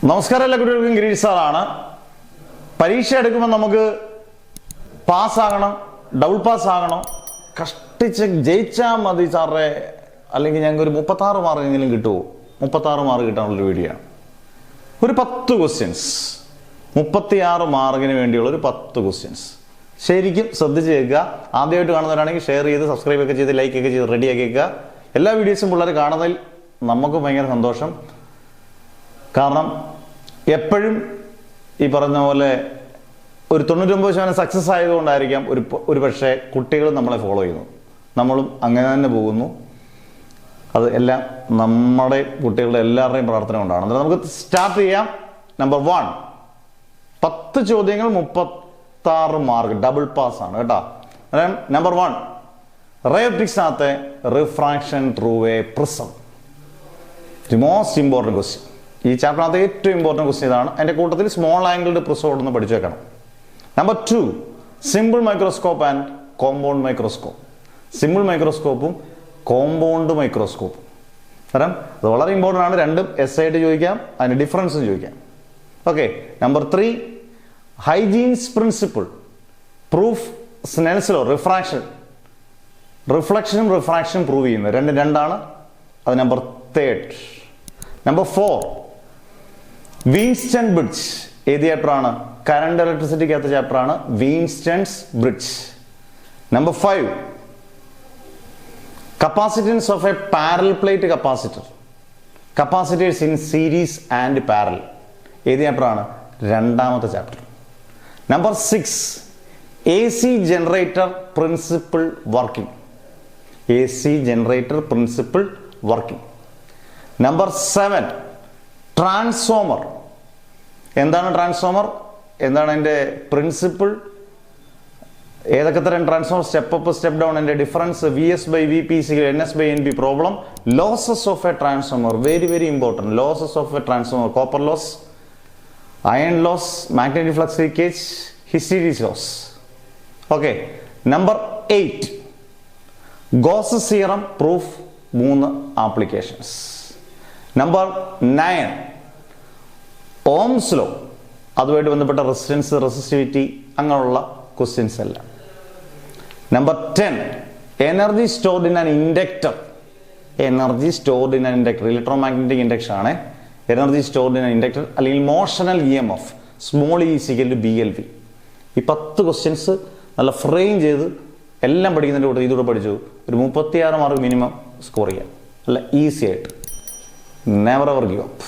നമസ്കാരം എല്ലാ കുട്ടികൾക്കും ഗിരീഷ് സാറാണ്. പരീക്ഷ എടുക്കുമ്പോൾ നമുക്ക് പാസ്സാകണം, ഡബിൾ പാസ് ആകണം, കഷ്ടിച്ച് ജയിച്ചാൽ മതി സാറേ, അല്ലെങ്കിൽ ഞങ്ങൾക്ക് ഒരു 36 മാർക്കെങ്കിലും കിട്ടുമോ? 36 മാർക്ക് കിട്ടാനുള്ളൊരു വീഡിയോ ആണ്. ഒരു 10 ക്വസ്റ്റ്യൻസ്, 36 മാർക്കിന് വേണ്ടിയുള്ള ഒരു 10 ക്വസ്റ്റ്യൻസ് ശരിക്കും ശ്രദ്ധിച്ച് കേൾക്കുക. ആദ്യമായിട്ട് കാണുന്നവരാണെങ്കിൽ ഷെയർ ചെയ്ത് സബ്സ്ക്രൈബ് ഒക്കെ ചെയ്ത് ലൈക്ക് ഒക്കെ ചെയ്ത് റെഡിയാക്കി കേൾക്കുക. എല്ലാ വീഡിയോസും പിള്ളേർ കാണുന്നതിൽ നമുക്ക് ഭയങ്കര സന്തോഷം. കാരണം എപ്പോഴും ഈ പറഞ്ഞ പോലെ ഒരു 99% സക്സസ് ആയതുകൊണ്ടായിരിക്കാം ഒരു പക്ഷേ കുട്ടികൾ നമ്മളെ ഫോളോ ചെയ്യുന്നു, നമ്മളും അങ്ങനെ തന്നെ പോകുന്നു. അത് എല്ലാം നമ്മുടെ കുട്ടികളുടെ എല്ലാവരുടെയും പ്രാർത്ഥന കൊണ്ടാണ്. അന്നേരം നമുക്ക് സ്റ്റാർട്ട് ചെയ്യാം. നമ്പർ 1, 10 ചോദ്യങ്ങൾ 36 മാർക്ക്, ഡബിൾ പാസ് ആണ് കേട്ടോ. നമ്പർ 1, റേ ഒപ്റ്റിക്സിനകത്തെ refraction through a prism. The most important question. ഈ ചാപ്റ്ററിനകത്ത് ഏറ്റവും ഇമ്പോർട്ടൻറ്റ് ക്വസ്റ്റ്യൻ ഇതാണ്. അതിൻ്റെ കൂട്ടത്തിൽ സ്മോൾ ആംഗിൾഡ് പ്രിസം ഒന്ന് പഠിച്ചു വെക്കണം. Number 2, simple microscope and compound microscope. Simple മൈക്രോസ്കോപ്പും കോമ്പൗണ്ട് മൈക്രോസ്കോപ്പും കാരണം അത് വളരെ ഇമ്പോർട്ടൻ്റ് ആണ്. രണ്ടും എസ് ആയിട്ട് ചോദിക്കാം, അതിൻ്റെ ഡിഫറൻസും ചോദിക്കാം. Okay. Number 3, Huygens principle, proof Snell's law, റിഫ്ലക്ഷനും റിഫ്രാക്ഷനും പ്രൂവ് ചെയ്യുന്നത് രണ്ടാണ്. അത് നമ്പർ 3. Number 4, വീൻസ്റ്റൺ bridge. ഏത് ചാപ്റ്ററാണ്? കറണ്ട് ഇലക്ട്രിസിറ്റിക്കകത്ത് ചാപ്റ്ററാണ് Wheatstone's bridge. Number 5, capacitance of a parallel plate capacitor, capacitors in series and parallel. ഏത് ചാപ്റ്ററാണ്? രണ്ടാമത്തെ chapter. Number 6, AC generator principle working. AC generator principle working. നമ്പർ 7, ട്രാൻസ്ഫോമർ. എന്താണ് ട്രാൻസ്ഫോമർ? എന്താണ് അതിൻ്റെ പ്രിൻസിപ്പിൾ? ഏതൊക്കെ തരം transformer? Step up, step down, അതിൻ്റെ difference, VS/VP NS/NP, problem, losses of a transformer, very very important. Losses of a transformer, copper loss, iron loss, magnetic flux leakage, hysteresis loss. Okay. Number 8, Gauss's theorem proof, 3 applications. Number 9, Ohm's law, അതുമായിട്ട് ബന്ധപ്പെട്ട resistance, resistivity, അങ്ങനെയുള്ള questions എല്ലാം. Number 10, energy stored in an inductor. Energy stored in an inductor, electromagnetic induction ആണ്. Energy stored in an inductor അല്ലെങ്കിൽ motional EMF, small E = BLV. ഈ 10 questions നല്ല frame ചെയ്ത് എല്ലാം പഠിക്കുന്നതിൻ്റെ കൂടെ ഇതുകൂടെ പഠിച്ചു ഒരു 36 മാർക്ക് മിനിമം സ്കോർ ചെയ്യാം. അല്ല, ഈസി ആയിട്ട്. Never ever give up.